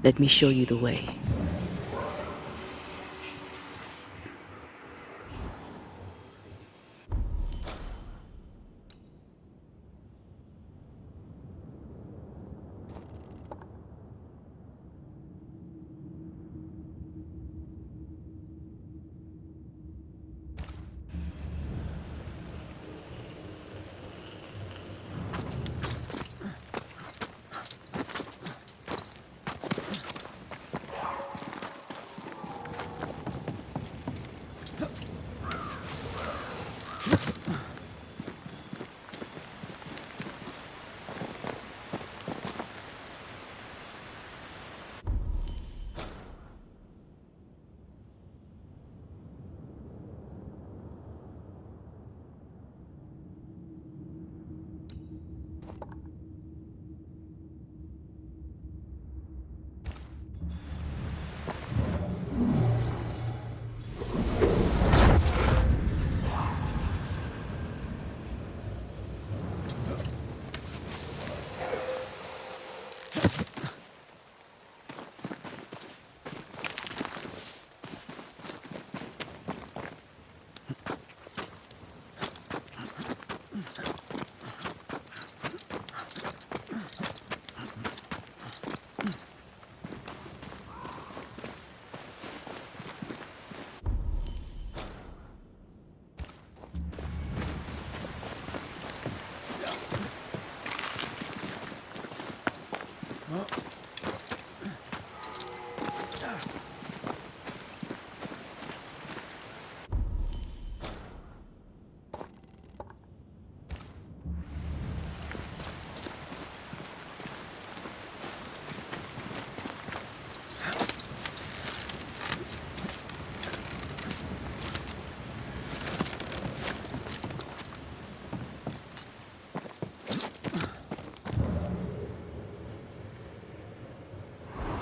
Let me show you the way.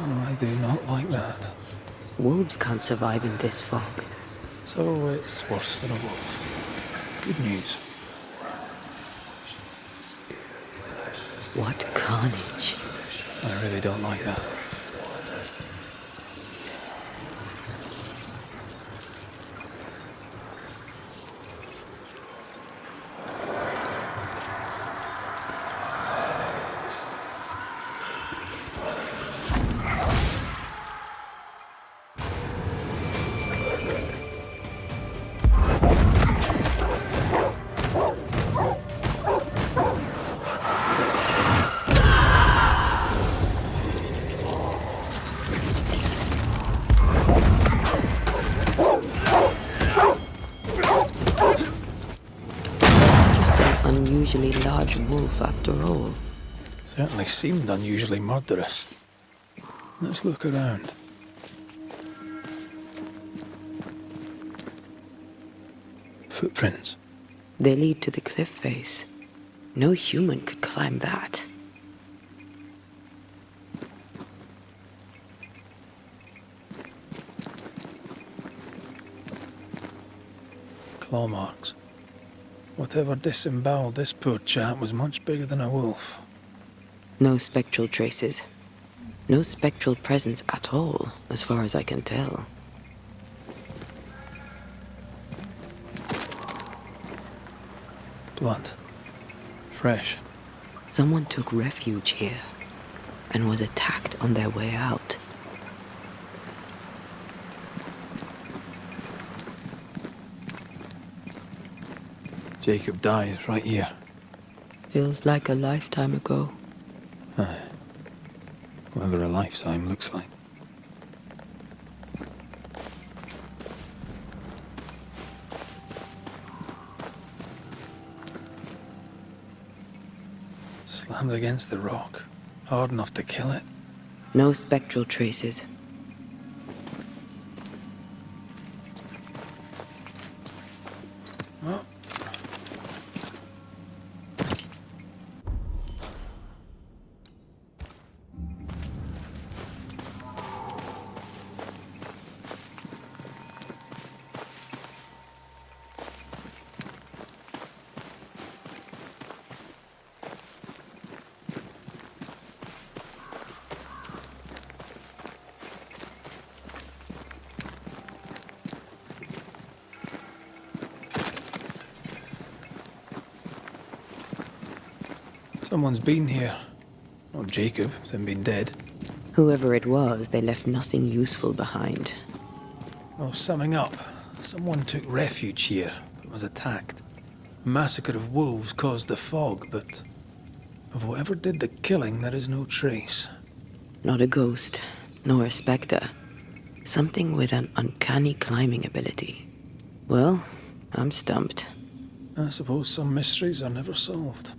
I do not like that. Wolves can't survive in this fog. So it's worse than a wolf. Good news. What carnage. I really don't like that. Unusually large wolf after all. Certainly seemed unusually murderous. Let's look around. Footprints. They lead to the cliff face. No human could climb that. Claw marks. Whatever disemboweled this poor chap was much bigger than a wolf. No spectral traces. No spectral presence at all, as far as I can tell. Blood. Fresh. Someone took refuge here and was attacked on their way out. Jacob died right here. Feels like a lifetime ago. Aye. Whatever a lifetime looks like. Slammed against the rock. Hard enough to kill it. No spectral traces. Oh. Someone's been here. Not Jacob, with him being dead. Whoever it was, they left nothing useful behind. Well, summing up, someone took refuge here, but was attacked. A massacre of wolves caused the fog, but of whoever did the killing, there is no trace. Not a ghost, nor a specter. Something with an uncanny climbing ability. Well, I'm stumped. I suppose some mysteries are never solved.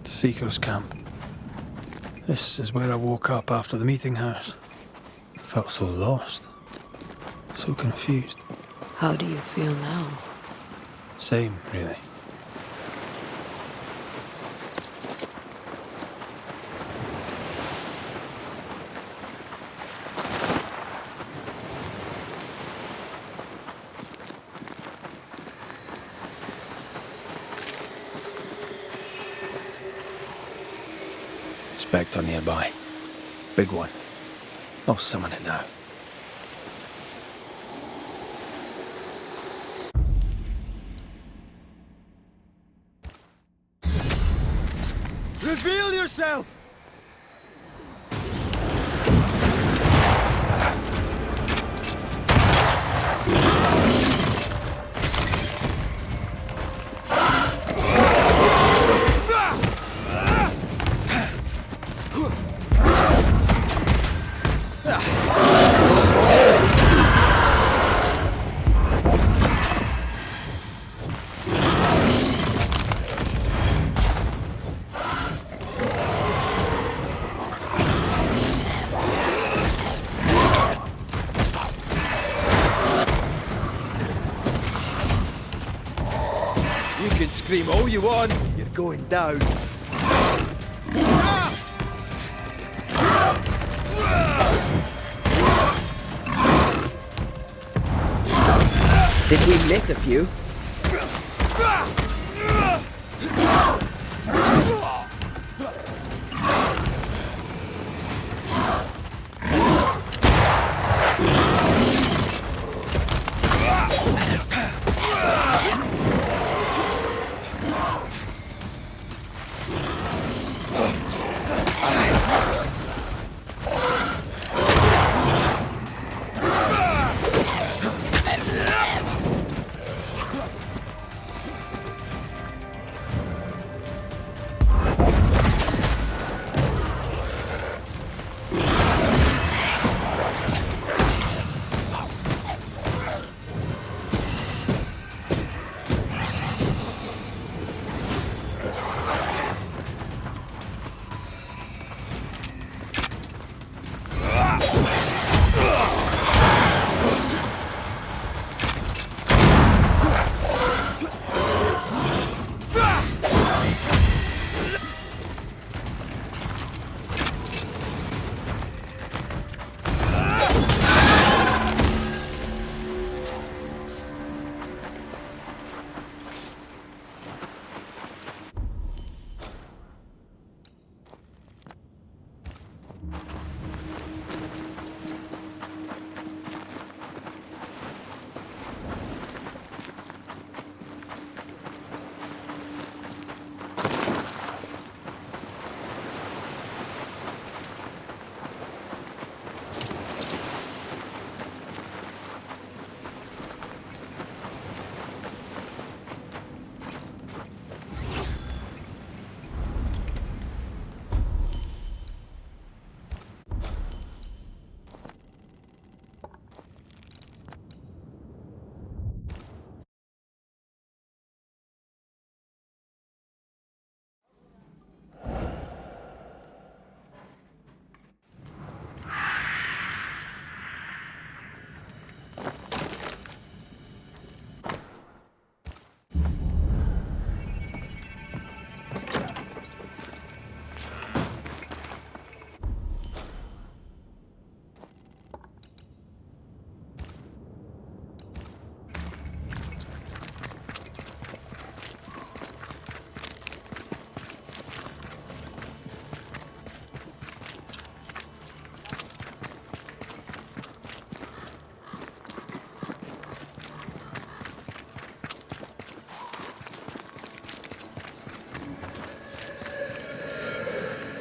Seeker's camp. This is where I woke up after the meeting house. I felt so lost, so confused. How do you feel now? Same, really. Spectre nearby. Big one. I'll summon it now. Reveal yourself! You can scream all you want, you're going down. Did we miss a few?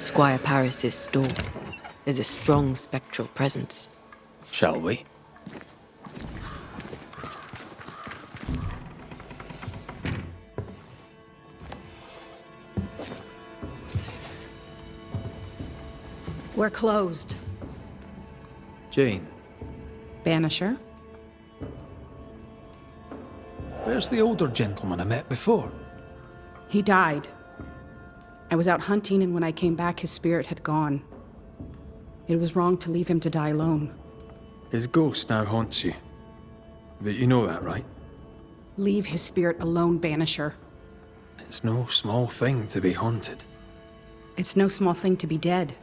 Squire Paris's store. There's a strong spectral presence. Shall we? We're closed. Jane, Banisher? where's the older gentleman I met before? He died. I was out hunting, and when I came back, his spirit had gone. It was wrong to leave him to die alone. His ghost now haunts you. But you know that, right? Leave his spirit alone, Banisher. It's no small thing to be haunted. It's no small thing to be dead.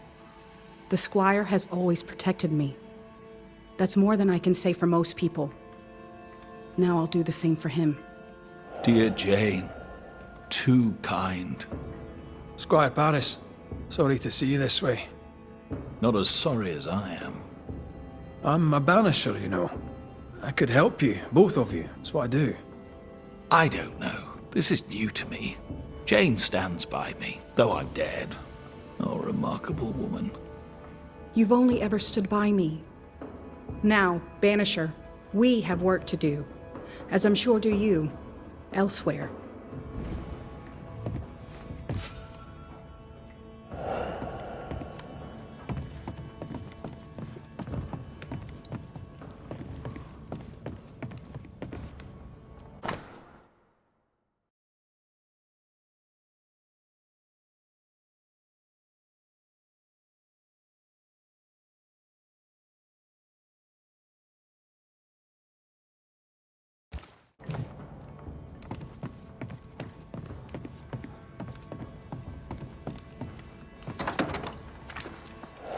The Squire has always protected me. That's more than I can say for most people. Now I'll do the same for him. Dear Jane, too kind. Squire Paris, sorry to see you this way. Not as sorry as I am. I'm a banisher, you know. I could help you, both of you. That's what I do. I don't know. This is new to me. Jane stands by me, though I'm dead. Oh, remarkable woman. You've only ever stood by me. Now, Banisher, we have work to do, as I'm sure do you, elsewhere.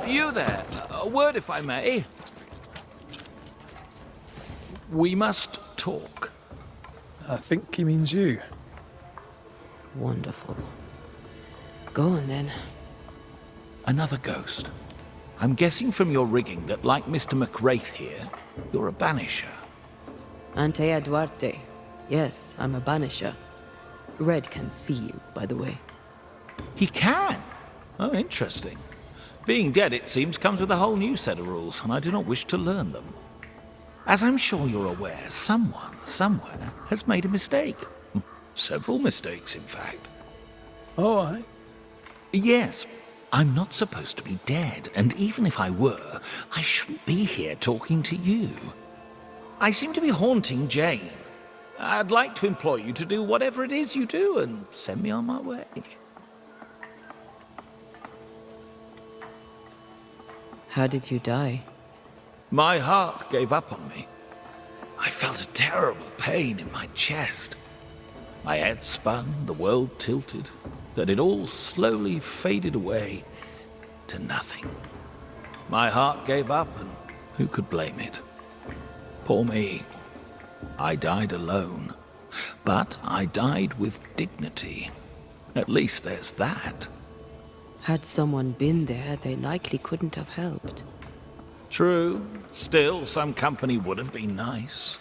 You there? A word, if I may. We must talk. I think he means you. Wonderful. Go on then. Another ghost. I'm guessing from your rigging that, like Mr. McWraith here, you're a banisher. Antea Duarte. Yes, I'm a banisher. Red can see you, by the way. He can? Oh, interesting. Being dead, it seems, comes with a whole new set of rules, and I do not wish to learn them. As I'm sure you're aware, someone, somewhere, has made a mistake. Several mistakes, in fact. Oh, aye. Yes, I'm not supposed to be dead, and even if I were, I shouldn't be here talking to you. I seem to be haunting Jane. I'd like to implore you to do whatever it is you do and send me on my way. How did you die? My heart gave up on me. I felt a terrible pain in my chest. My head spun, the world tilted, then it all slowly faded away to nothing. My heart gave up, and who could blame it? Poor me. I died alone, but I died with dignity. At least there's that. Had someone been there, they likely couldn't have helped. True. Still, some company would have been nice.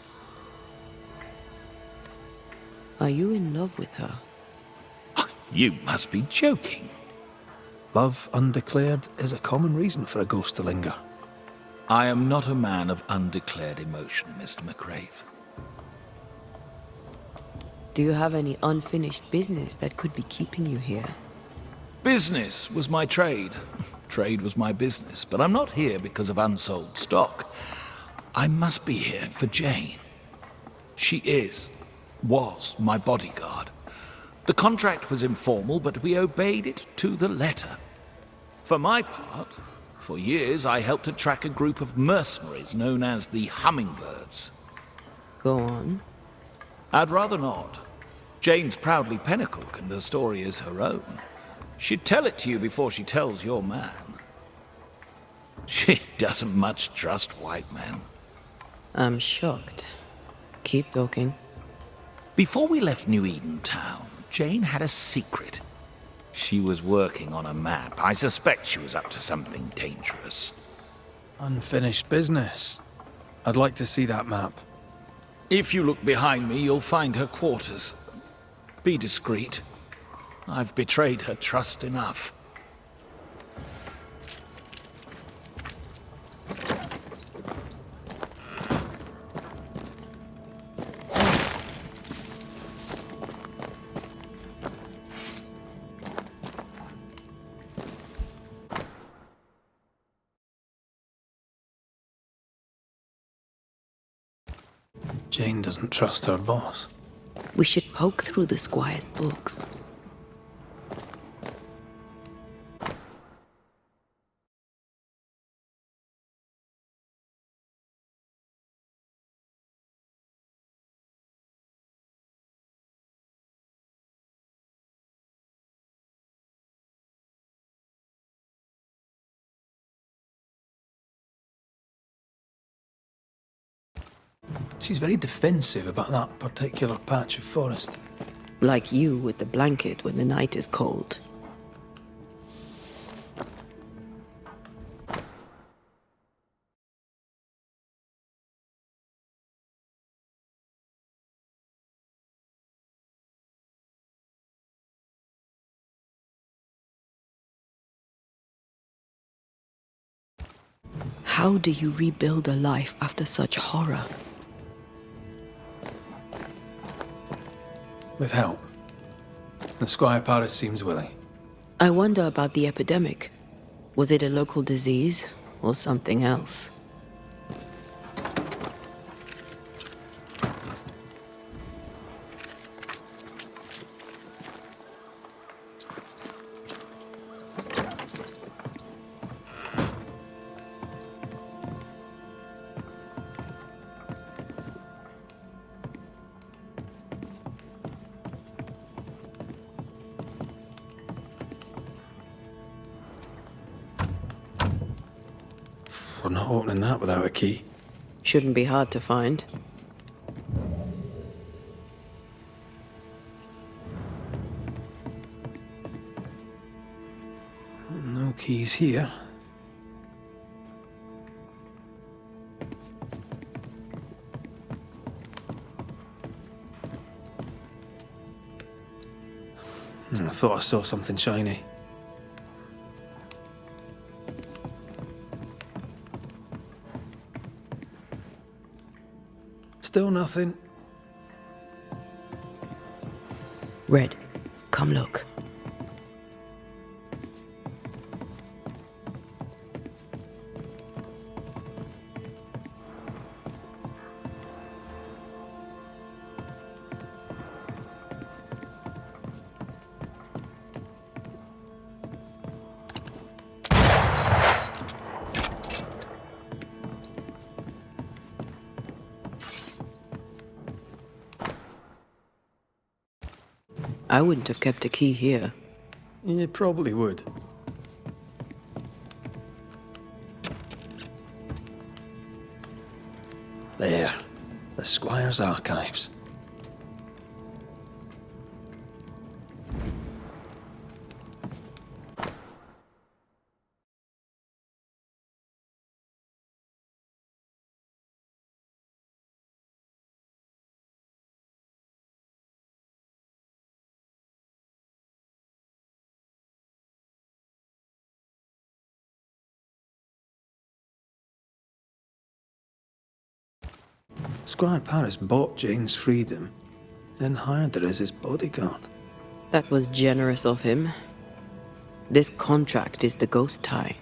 Are you in love with her? You must be joking. Love undeclared is a common reason for a ghost to linger. I am not a man of undeclared emotion, Mr. McWraith. Do you have any unfinished business that could be keeping you here? Business was my trade. Trade was my business, but I'm not here because of unsold stock. I must be here for Jane. She was my bodyguard. The contract was informal, but we obeyed it to the letter. For my part, for years I helped to track a group of mercenaries known as the Hummingbirds. Go on. I'd rather not. Jane's proudly Pennacook, and the story is her own. She'd tell it to you before she tells your man. She doesn't much trust white men. I'm shocked. Keep talking. Before we left New Eden Town, Jane had a secret. She was working on a map. I suspect she was up to something dangerous. Unfinished business. I'd like to see that map. If you look behind me, you'll find her quarters. Be discreet. I've betrayed her trust enough. Jane doesn't trust her boss. We should poke through the squire's books. She's very defensive about that particular patch of forest. Like you with the blanket when the night is cold. How do you rebuild a life after such horror? With help. And Squire Paris seems willing. I wonder about the epidemic. Was it a local disease or something else? We're not opening that without a key. Shouldn't be hard to find. No keys here. I thought I saw something shiny. Still nothing. Red, come look. I wouldn't have kept a key here. You probably would. There. The Squire's archives. Squire Paris bought Jane's freedom, then hired her as his bodyguard. That was generous of him. This contract is the ghost tie.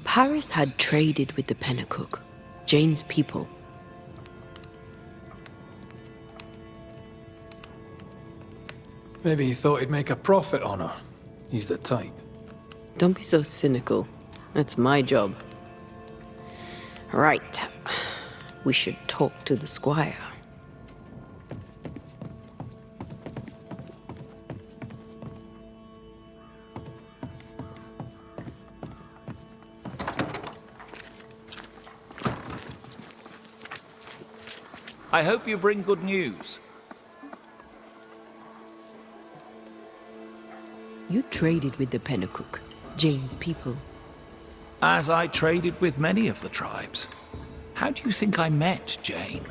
Paris had traded with the Pennacook, Jane's people. Maybe he thought he'd make a profit on her. He's the type. Don't be so cynical. That's my job. Right. We should talk to the squire. I hope you bring good news. You traded with the Pennacook, Jane's people. As I traded with many of the tribes. How do you think I met Jane?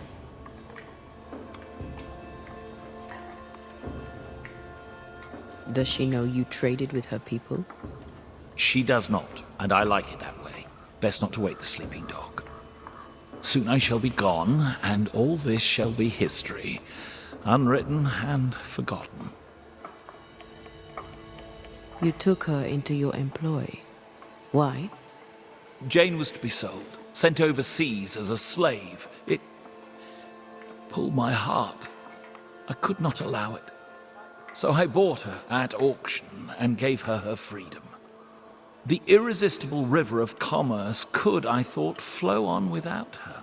Does she know you traded with her people? She does not, and I like it that way. Best not to wake the sleeping dog. Soon I shall be gone, and all this shall be history, unwritten and forgotten. You took her into your employ. Why? Jane was to be sold, sent overseas as a slave. It pulled my heart. I could not allow it. So I bought her at auction and gave her her freedom. The irresistible river of commerce could, I thought, flow on without her.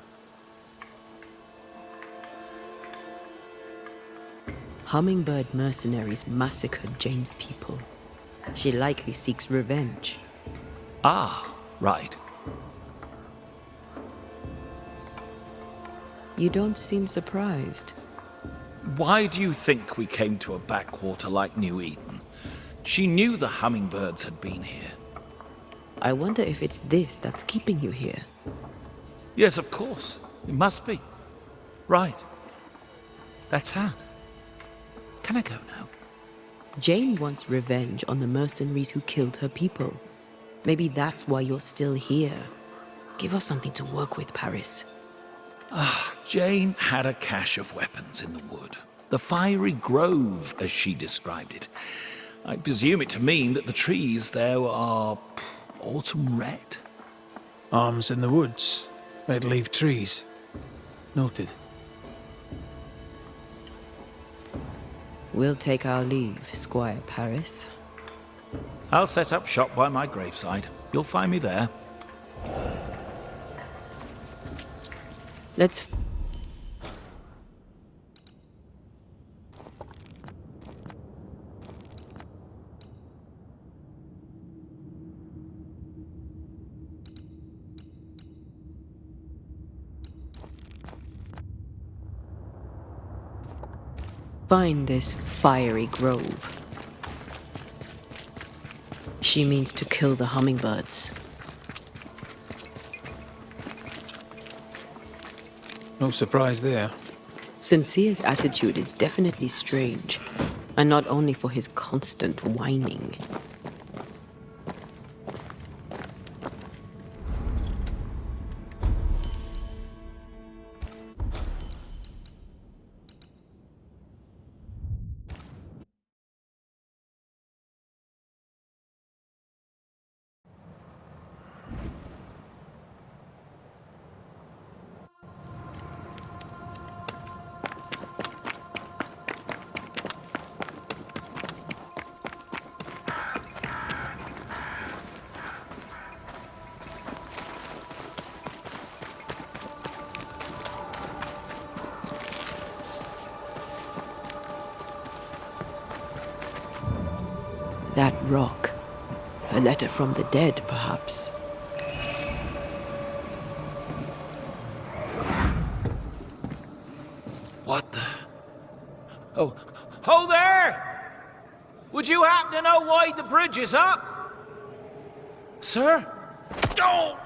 Hummingbird mercenaries massacred Jane's people. She likely seeks revenge. Ah, right. You don't seem surprised. Why do you think we came to a backwater like New Eden? She knew the hummingbirds had been here. I wonder if it's this that's keeping you here. Yes, of course. It must be. Right. That's sad. Can I go now? Jane wants revenge on the mercenaries who killed her people. Maybe that's why you're still here. Give us something to work with, Paris. Jane had a cache of weapons in the wood. The fiery grove, as she described it. I presume it to mean that the trees there are autumn red. Arms in the woods. Red leaf trees. Noted. We'll take our leave, Squire Paris. I'll set up shop by my graveside. You'll find me there. Let's... find this fiery grove. She means to kill the hummingbirds. No surprise there. Sincere's attitude is definitely strange, and not only for his constant whining. That rock. A letter from the dead, perhaps. What the... Oh, ho there! Would you happen to know why the bridge is up? Sir? Oh!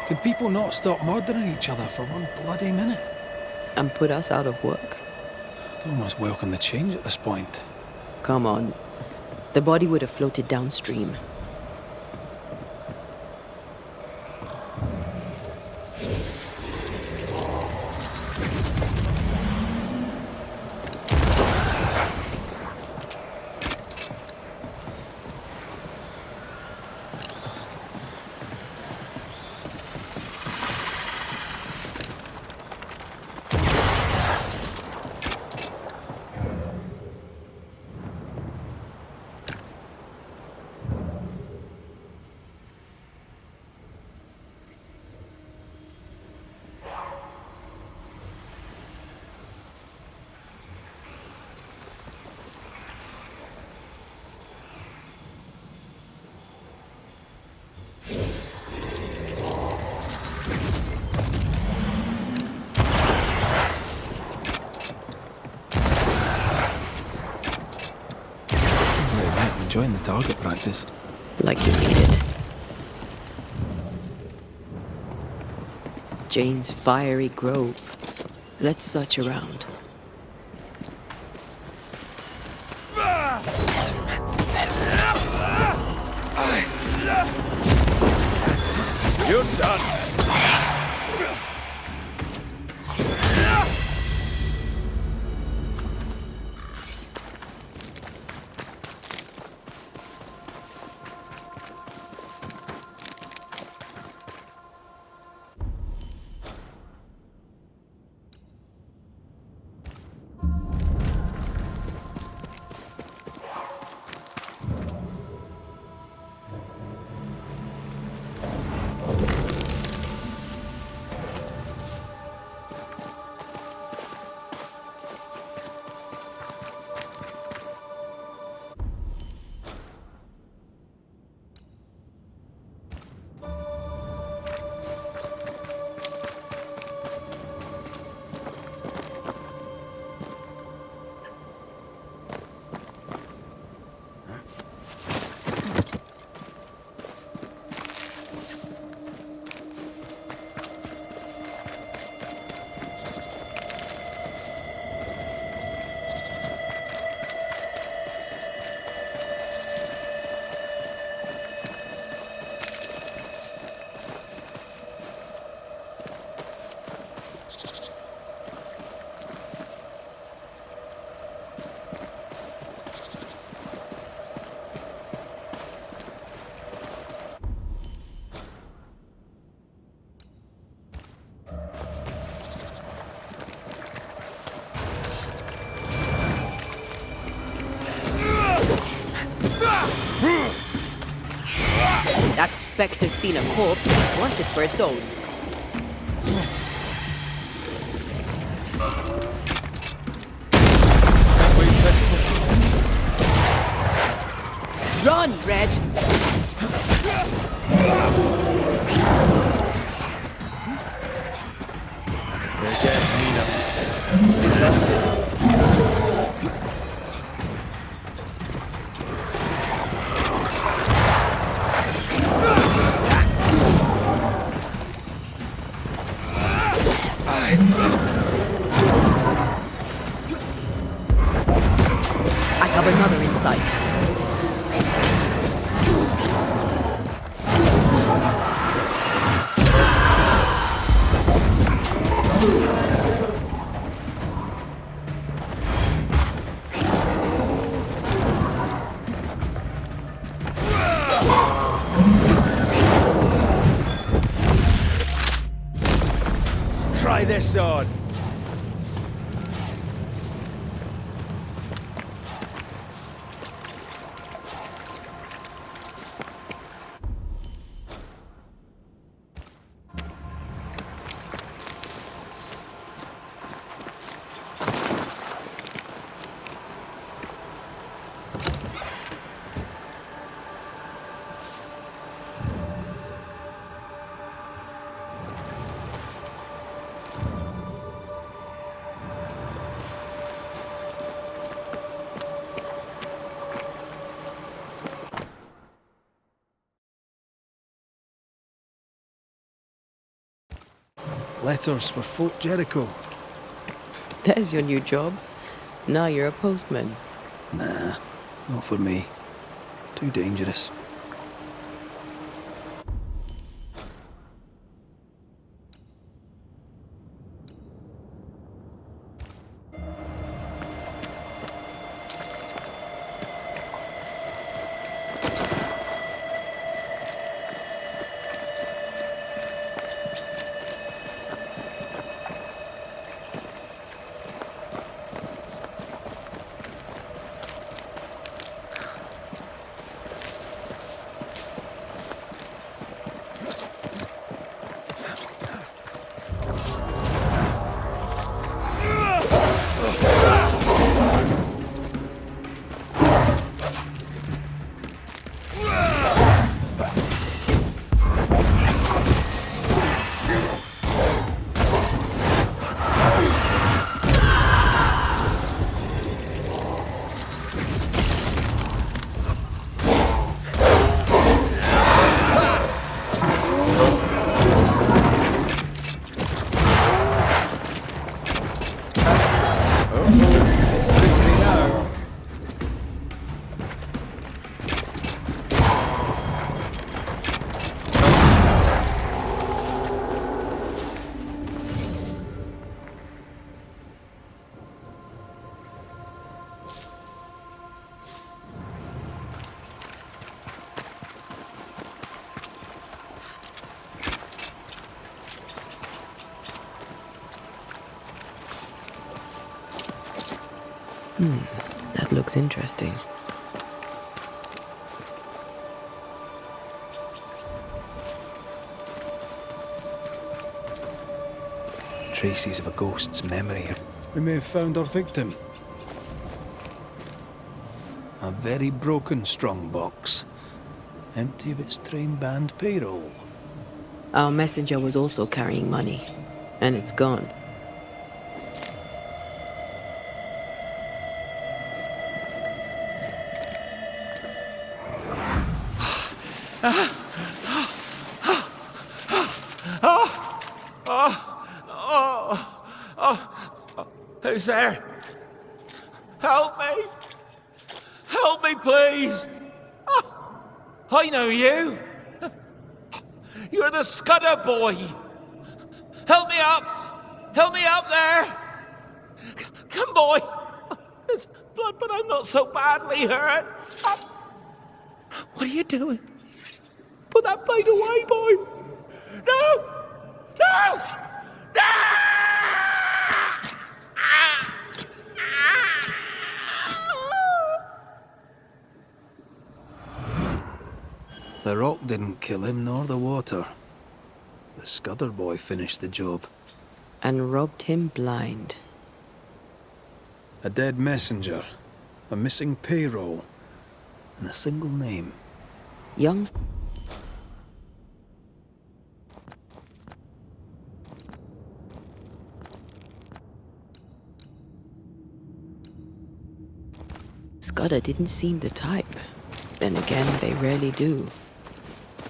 Can people not stop murdering each other for one bloody minute? And put us out of work? I'd almost welcome the change at this point. Come on. The body would have floated downstream. Enjoying the target practice. Like you needed. Jane's fiery grove. Let's search around. You're done. That specter's seen a corpse and wants it for its own. Run, Red! They're getting me now. I have another in sight. Try this on. Letters for Fort Jericho. There's your new job. Now you're a postman. Nah, not for me. Too dangerous. That looks interesting. Traces of a ghost's memory. We may have found our victim. A very broken strongbox, empty of its train band payroll. Our messenger was also carrying money, and it's gone. Who's there? Help me! Help me, please! I know you! You're the Scudder boy! Help me up! Help me up there! Come, boy! There's blood, but I'm not so badly hurt. What are you doing? Put that blade away, boy! No! No! No! The rock didn't kill him, nor the water. The Scudder boy finished the job. And robbed him blind. A dead messenger, a missing payroll, and a single name. Young... Scudder didn't seem the type. Then again, they rarely do.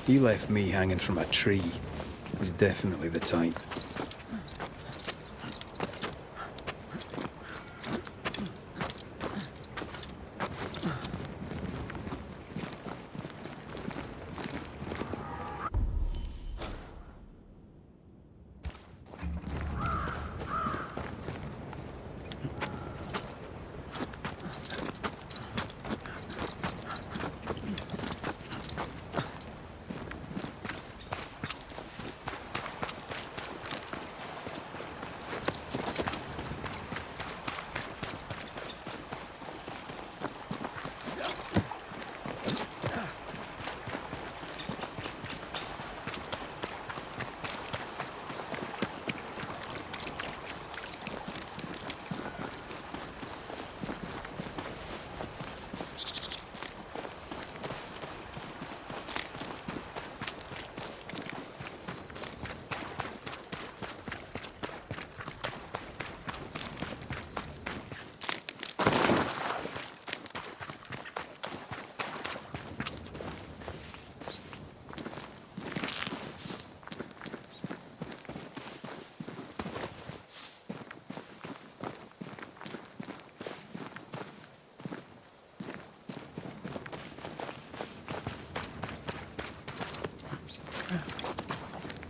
He left me hanging from a tree. He's definitely the type.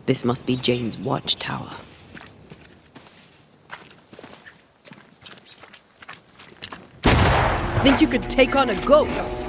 This must be Jane's watchtower. Think you could take on a ghost?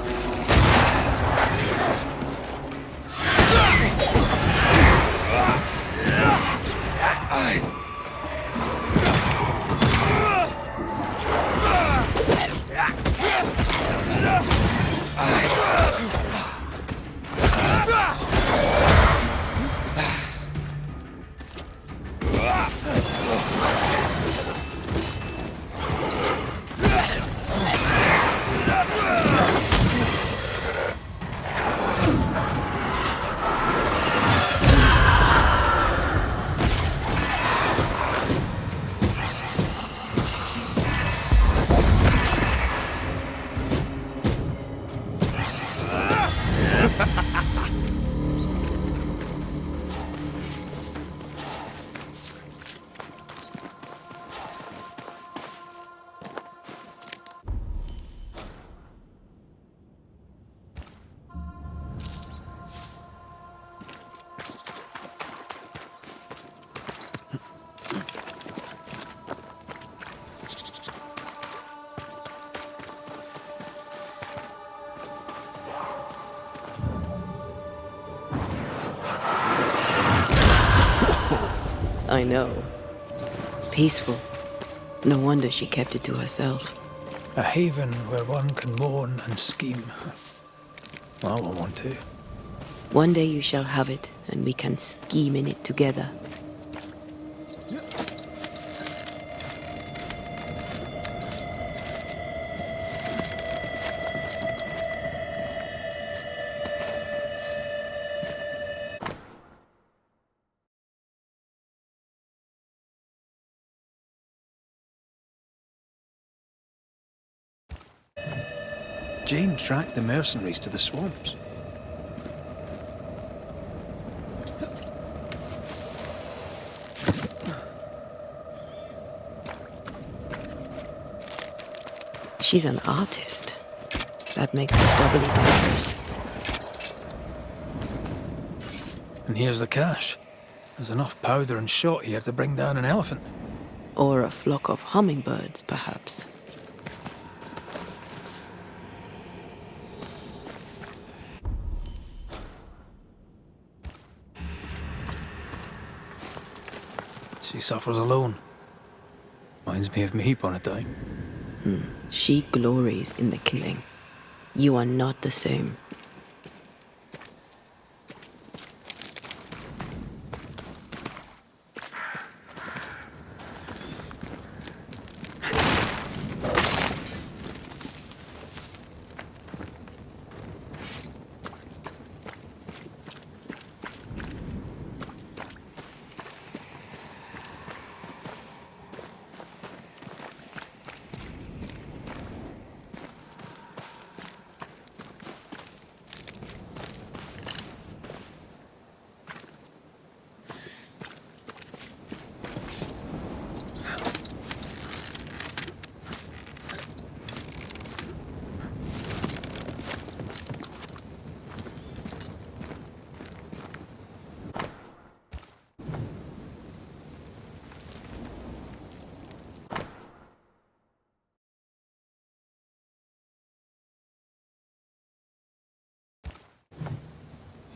I know. Peaceful. No wonder she kept it to herself. A haven where one can mourn and scheme. Well, I want to. One day you shall have it, and we can scheme in it together. Jane tracked the mercenaries to the swamps. She's an artist. That makes her doubly dangerous. And here's the cache. There's enough powder and shot here to bring down an elephant. Or a flock of hummingbirds, perhaps. She suffers alone. Reminds me of me upon a time. She glories in the killing. You are not the same.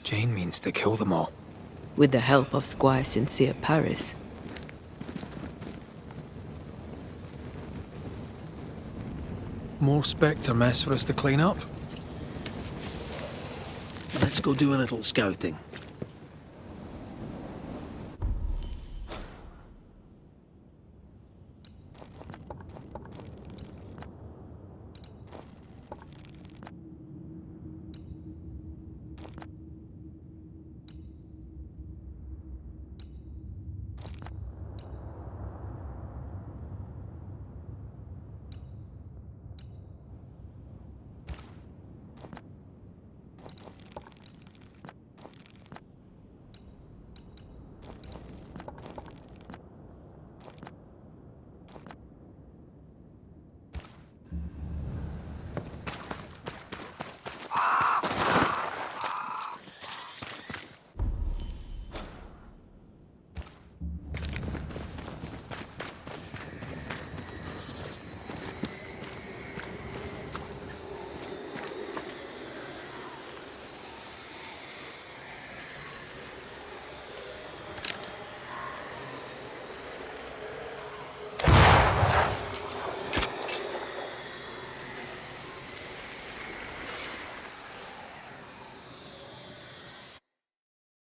Jane means to kill them all. With the help of Squire Sincere Paris. More Spectre mess for us to clean up. Let's go do a little scouting.